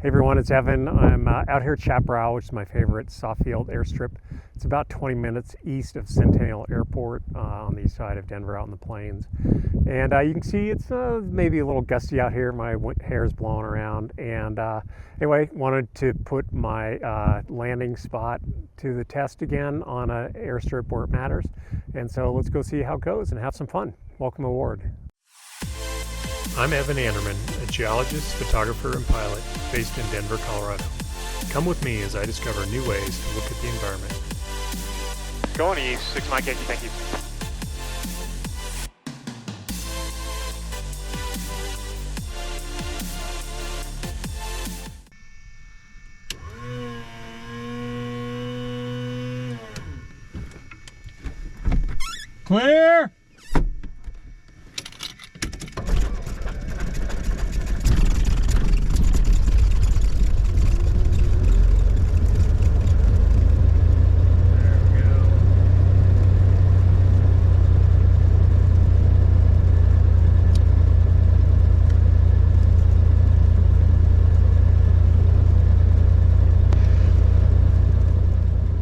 Hey everyone, it's Evan. I'm out here at Chaparral, which is my favorite soft field airstrip. It's about 20 minutes east of Centennial Airport on the east side of Denver out in the plains. And you can see it's maybe a little gusty out here. My hair is blowing around. And anyway, wanted to put my landing spot to the test again on an airstrip where it matters. And so let's go see how it goes and have some fun. Welcome aboard. I'm Evan Anderman, a geologist, photographer, and pilot based in Denver, Colorado. Come with me as I discover new ways to look at the environment. Going east, 6 Mike Yankee, thank you. Clear!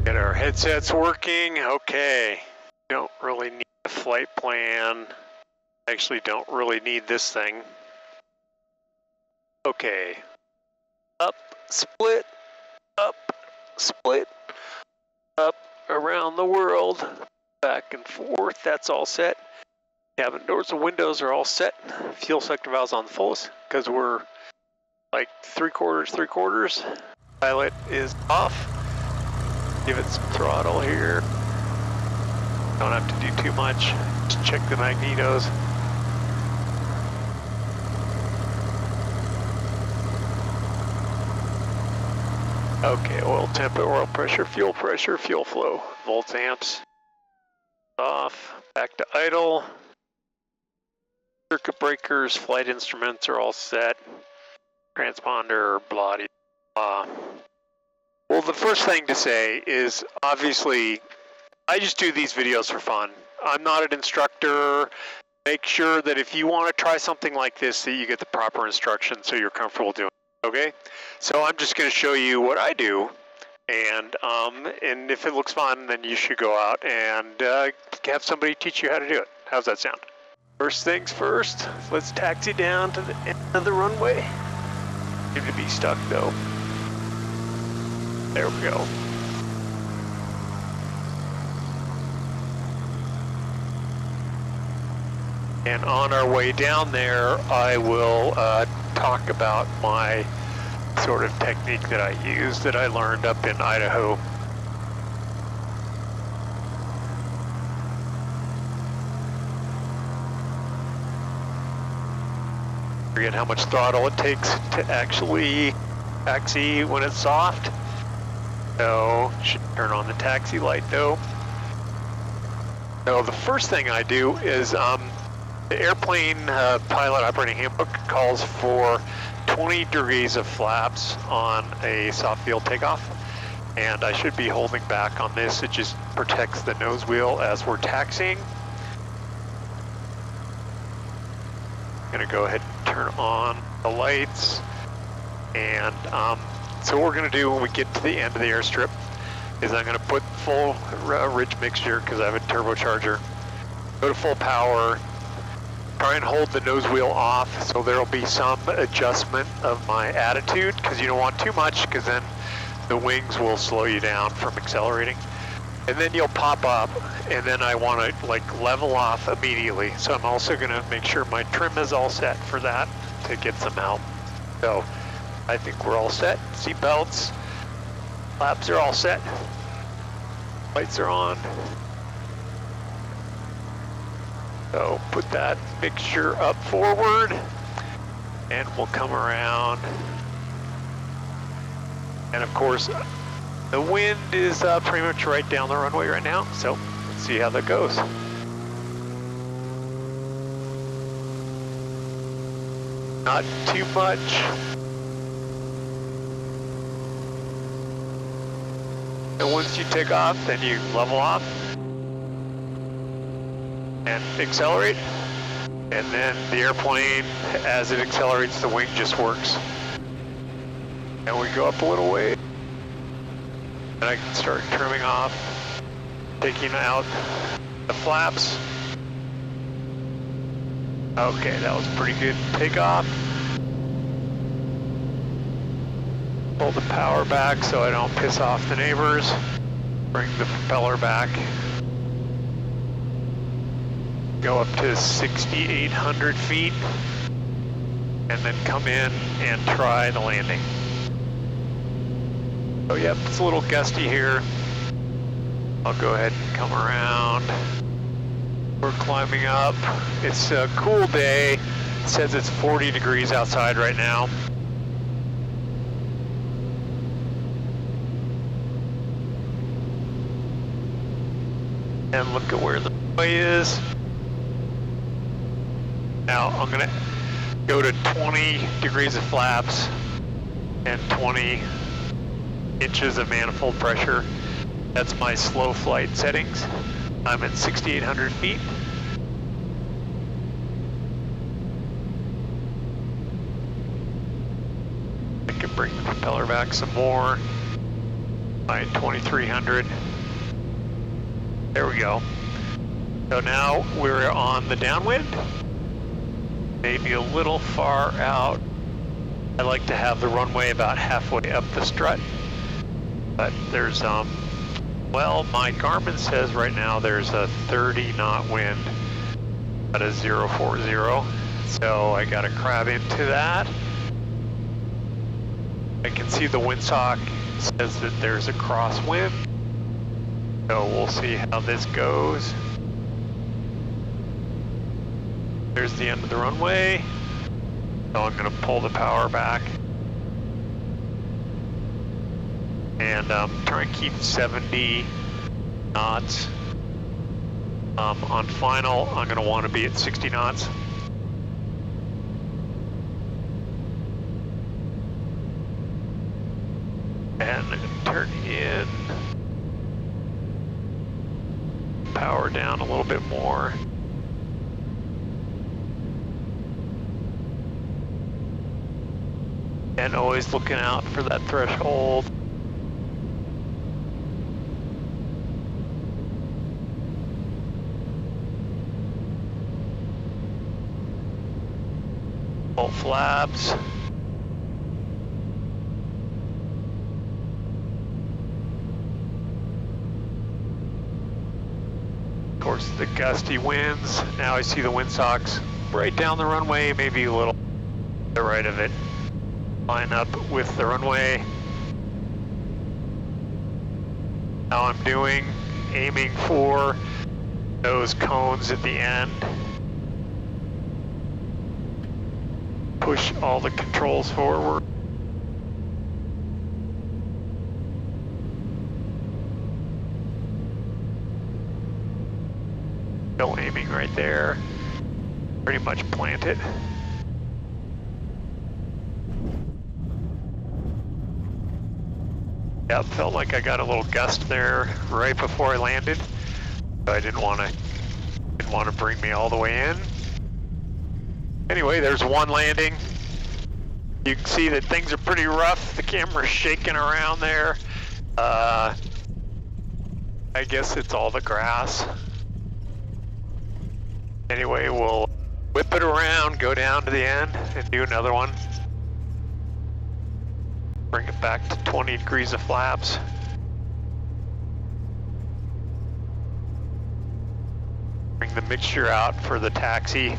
Get our headsets working. Okay. Don't really need a flight plan. Actually, don't really need this thing. Okay. Up, split, up, split, up, around the world, back and forth. That's all set. Cabin doors and windows are all set. Fuel sector valves on the fullest because we're like three quarters. Pilot is off. Give it some throttle here. Don't have to do too much. Just check the magnetos. Okay, oil temp, oil pressure, fuel flow. Volts, amps. Off. Back to idle. Circuit breakers, flight instruments are all set. Transponder, blah, blah. Well, the first thing to say is, obviously, I just do these videos for fun. I'm not an instructor. Make sure that if you want to try something like this, that you get the proper instructions so you're comfortable doing it, okay? So I'm just going to show you what I do, and if it looks fun, then you should go out and have somebody teach you how to do it. How's that sound? First things first, let's taxi down to the end of the runway. Seem to be stuck, though. There we go. And on our way down there, I will talk about my sort of technique that I use that I learned up in Idaho. Forget how much throttle it takes to actually taxi when it's soft. So, should turn on the taxi light though. So the first thing I do is the airplane pilot operating handbook calls for 20 degrees of flaps on a soft field takeoff. And I should be holding back on this. It just protects the nose wheel as we're taxiing. I'm gonna go ahead and turn on the lights. And so what we're going to do when we get to the end of the airstrip is I'm going to put full rich mixture because I have a turbocharger. Go to full power. Try and hold the nose wheel off so there will be some adjustment of my attitude because you don't want too much because then the wings will slow you down from accelerating. And then you'll pop up and then I want to like level off immediately. So I'm also going to make sure my trim is all set for that to get some help. So I think we're all set. Seat belts, flaps are all set. Lights are on. So put that mixture up forward and we'll come around. And of course, the wind is pretty much right down the runway right now. So let's see how that goes. Not too much. And once you take off, then you level off and accelerate. And then the airplane, as it accelerates, the wing just works. And we go up a little way. And I can start trimming off, taking out the flaps. Okay, that was pretty good takeoff. Pull the power back so I don't piss off the neighbors. Bring the propeller back. Go up to 6,800 feet. And then come in and try the landing. Oh yep, it's a little gusty here. I'll go ahead and come around. We're climbing up. It's a cool day. It says it's 40 degrees outside right now. And look at where the runway is. Now I'm gonna go to 20 degrees of flaps and 20 inches of manifold pressure. That's my slow flight settings. I'm at 6,800 feet. I can bring the propeller back some more. My 2,300. There we go. So now we're on the downwind. Maybe a little far out. I like to have the runway about halfway up the strut. But there's, well, my Garmin says right now there's a 30 knot wind at a 040. So I gotta crab into that. I can see the windsock says that there's a crosswind. So we'll see how this goes. There's the end of the runway. So I'm gonna pull the power back. And try and keep 70 knots. On final, I'm gonna wanna be at 60 knots. And turn in. Power down a little bit more. And always looking out for that threshold. Full flaps. Of course, the gusty winds. Now I see the windsocks right down the runway, maybe a little to the right of it. Line up with the runway. Now I'm aiming for those cones at the end. Push all the controls forward. Still aiming right there. Pretty much plant it. Yeah, felt like I got a little gust there right before I landed. So I didn't want to bring me all the way in. Anyway, there's one landing. You can see that things are pretty rough. The camera's shaking around there. I guess it's all the grass. Anyway, we'll whip it around, go down to the end, and do another one. Bring it back to 20 degrees of flaps. Bring the mixture out for the taxi.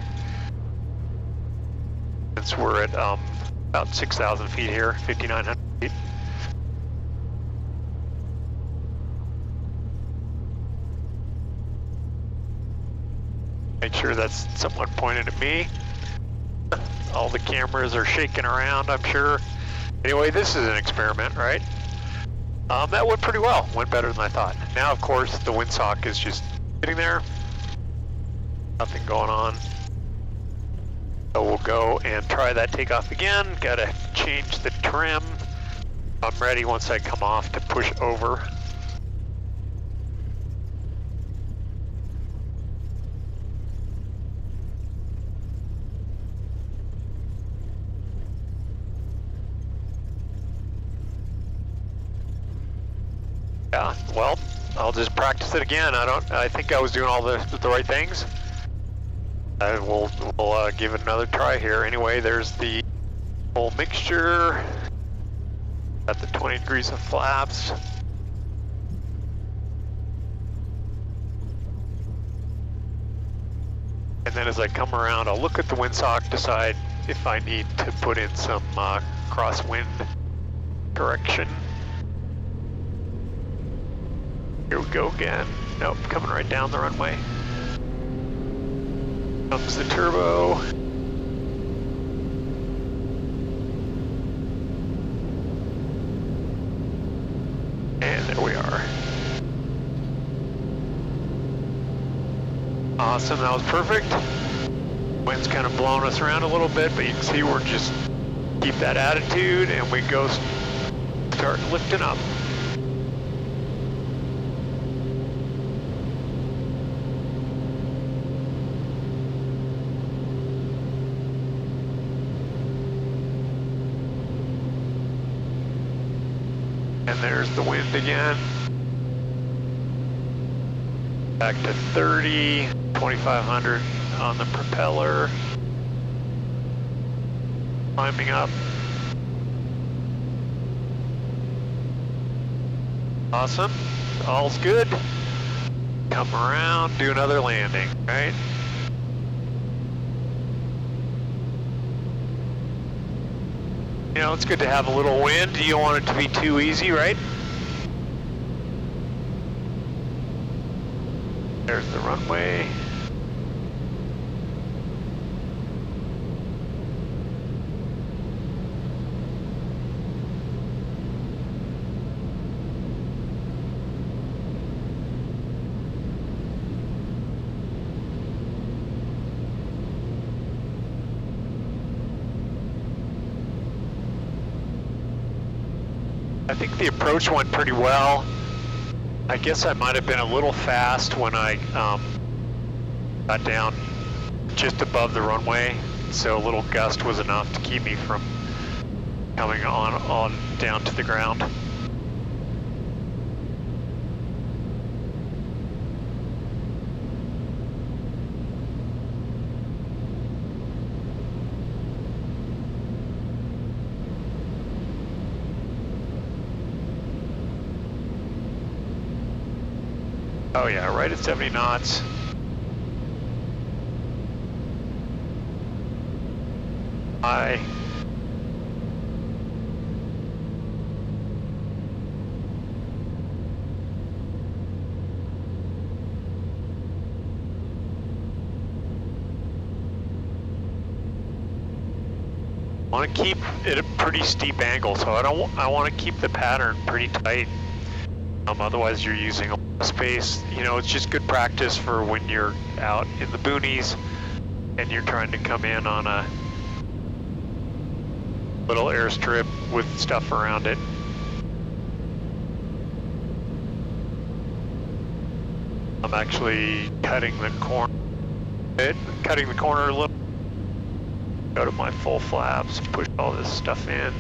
Since we're at about 6,000 feet here, 5,900 feet. Make sure that's someone pointed at me. All the cameras are shaking around, I'm sure. Anyway, this is an experiment, right? That went pretty well. Went better than I thought. Now, of course, the windsock is just sitting there. Nothing going on. So we'll go and try that takeoff again. Gotta change the trim. I'm ready once I come off to push over. Yeah, well, I'll just practice it again. I think I was doing all the right things. We'll give it another try here. Anyway, there's the whole mixture. Got the 20 degrees of flaps. And then as I come around, I'll look at the windsock, decide if I need to put in some crosswind correction. Here we go again. Nope, coming right down the runway. Comes the turbo. And there we are. Awesome, that was perfect. Wind's kind of blowing us around a little bit, but you can see we're just keep that attitude and we go start lifting up. And there's the wind again. Back to 30, 2500 on the propeller. Climbing up. Awesome, all's good. Come around, do another landing, right? You know, it's good to have a little wind. You don't want it to be too easy, right? There's the runway. I think the approach went pretty well. I guess I might have been a little fast when I got down just above the runway, so a little gust was enough to keep me from coming on down to the ground. Oh yeah, right at 70 knots. I want to keep it a pretty steep angle, so I want to keep the pattern pretty tight. Otherwise you're using a lot of space. You know, it's just good practice for when you're out in the boonies and you're trying to come in on a little airstrip with stuff around it. I'm actually cutting the corner a little. Go to my full flaps, push all this stuff in.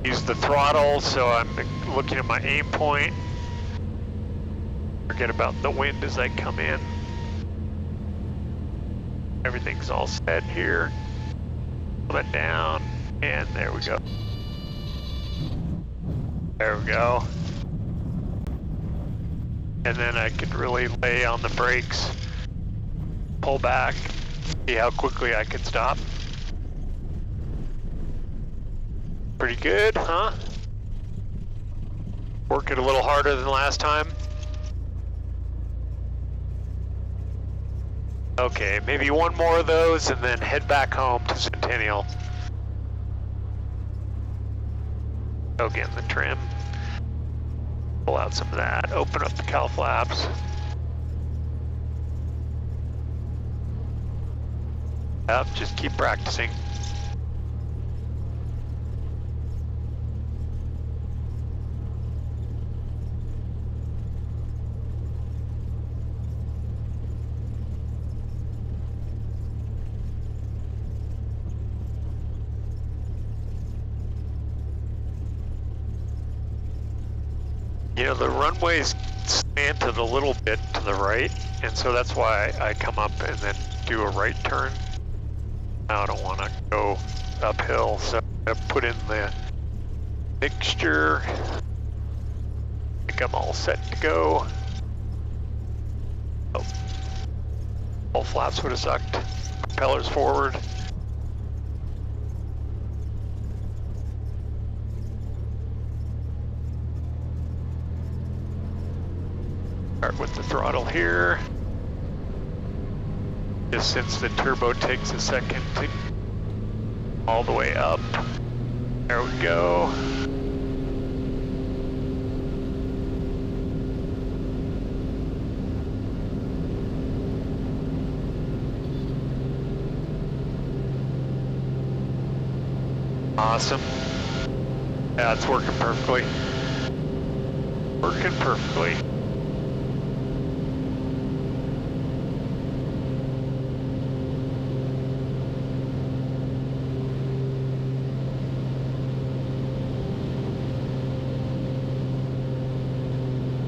Use the throttle, so I'm looking at my aim point. Forget about the wind as I come in. Everything's all set here. Pull it down, and there we go. There we go. And then I could really lay on the brakes, pull back, see how quickly I can stop. Pretty good, huh? Work it a little harder than last time. Okay, maybe one more of those and then head back home to Centennial. Again, the trim. Pull out some of that, open up the cowl flaps. Yep, just keep practicing. You know, the runway's slanted a little bit to the right, and so that's why I come up and then do a right turn. I don't want to go uphill, so I'm going to put in the mixture. I think I'm all set to go. Oh. All flaps would have sucked. Propellers forward. Start with the throttle here. Just since the turbo takes a second to all the way up. There we go. Awesome. Yeah, it's working perfectly. Working perfectly.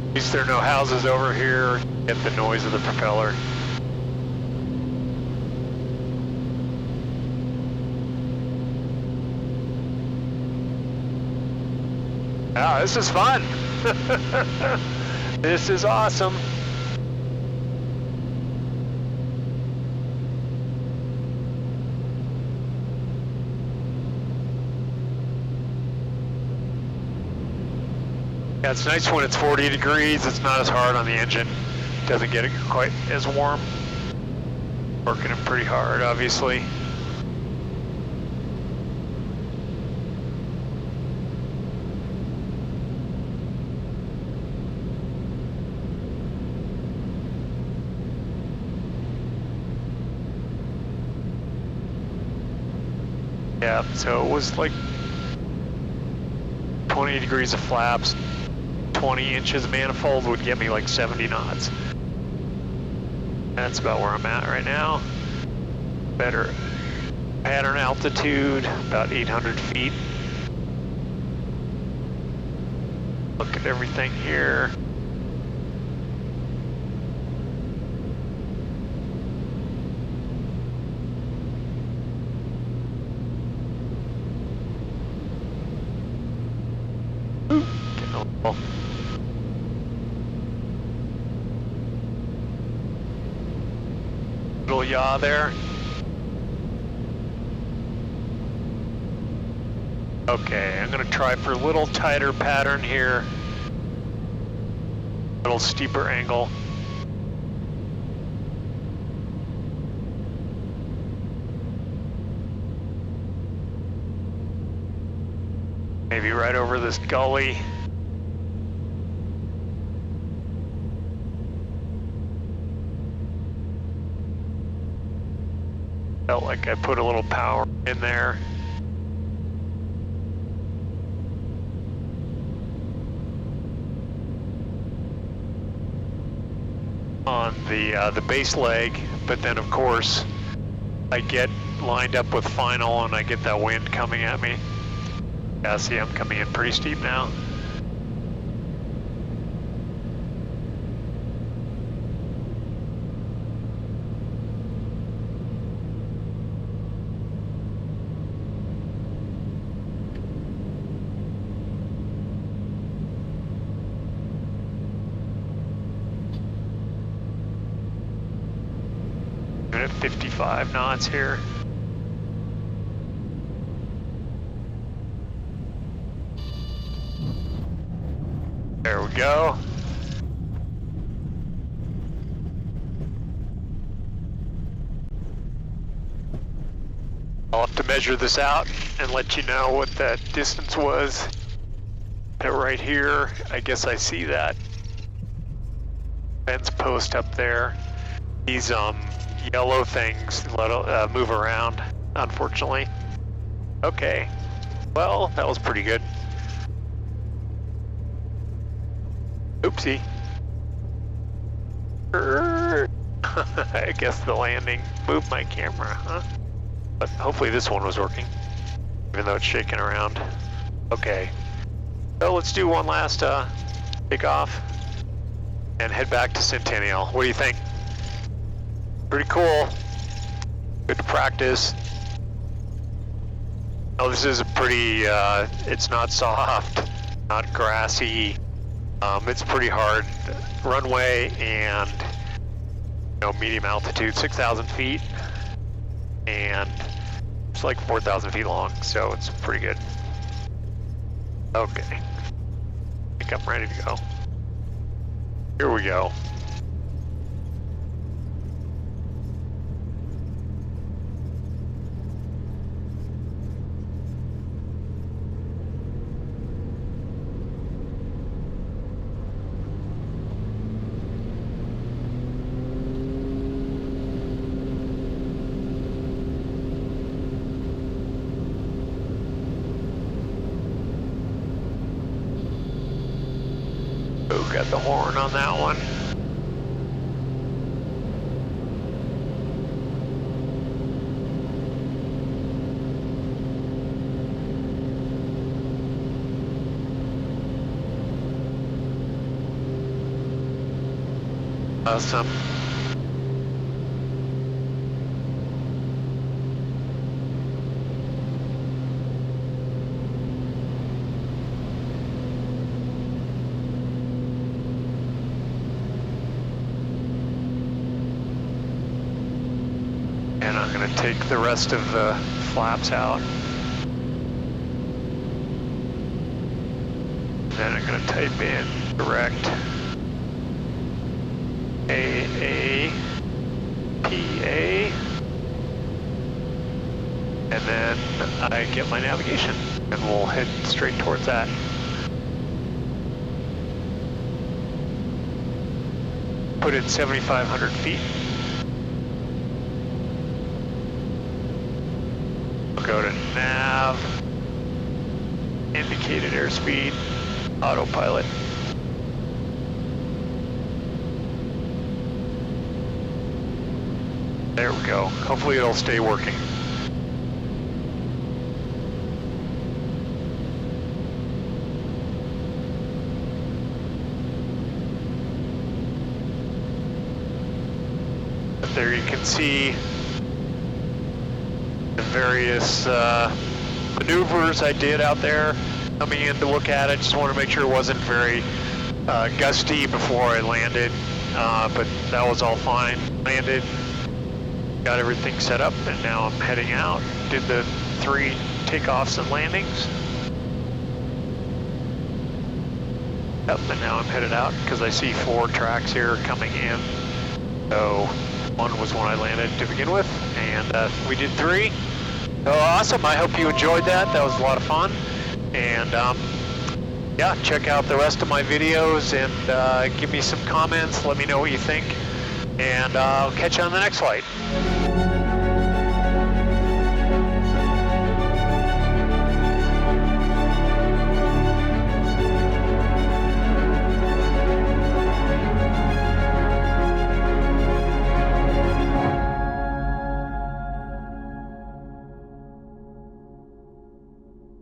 At least there are no houses over here. Get the noise of the propeller. Wow, this is fun. This is awesome. Yeah, it's nice when it's 40 degrees. It's not as hard on the engine. Doesn't get it quite as warm. Working it pretty hard, obviously. Yeah, so it was like 20 degrees of flaps, 20 inches of manifold would get me like 70 knots. That's about where I'm at right now. Better pattern altitude, about 800 feet. Look at everything here. Little yaw there. Okay, I'm gonna try for a little tighter pattern here. A little steeper angle. Maybe right over this gully. Felt like I put a little power in there. On the base leg, but then of course I get lined up with final and I get that wind coming at me. Yeah, see, I'm coming in pretty steep now. At 55 knots here. There we go. I'll have to measure this out and let you know what that distance was. Right here, I guess I see that fence post up there. These yellow things move around, unfortunately. Okay, well, that was pretty good. Oopsie. I guess the landing moved my camera, huh? But hopefully this one was working, even though it's shaking around. Okay, so let's do one last take off, and head back to Centennial. What do you think? Pretty cool. Good to practice. Oh, this is a pretty, it's not soft, not grassy. It's pretty hard runway and, you know, medium altitude, 6,000 feet. And it's like 4,000 feet long, so it's pretty good. Okay. I think I'm ready to go. Here we go. Oh, got the horn on that one. Awesome. And I'm going to take the rest of the flaps out. Then I'm going to type in direct AAPA, and then I get my navigation, and we'll head straight towards that. Put in 7,500 feet. We'll go to nav, indicated airspeed, autopilot. There we go. Hopefully it'll stay working. But there you can see the various maneuvers I did out there. Coming in to look at it, just want to make sure it wasn't very gusty before I landed, but that was all fine. Landed. Got everything set up, and now I'm heading out. Did the 3 takeoffs and landings. Yep, and now I'm headed out because I see 4 tracks here coming in. So one was when I landed to begin with, and we did 3. So awesome, I hope you enjoyed that. That was a lot of fun. And yeah, check out the rest of my videos and give me some comments. Let me know what you think. And I'll catch you on the next flight.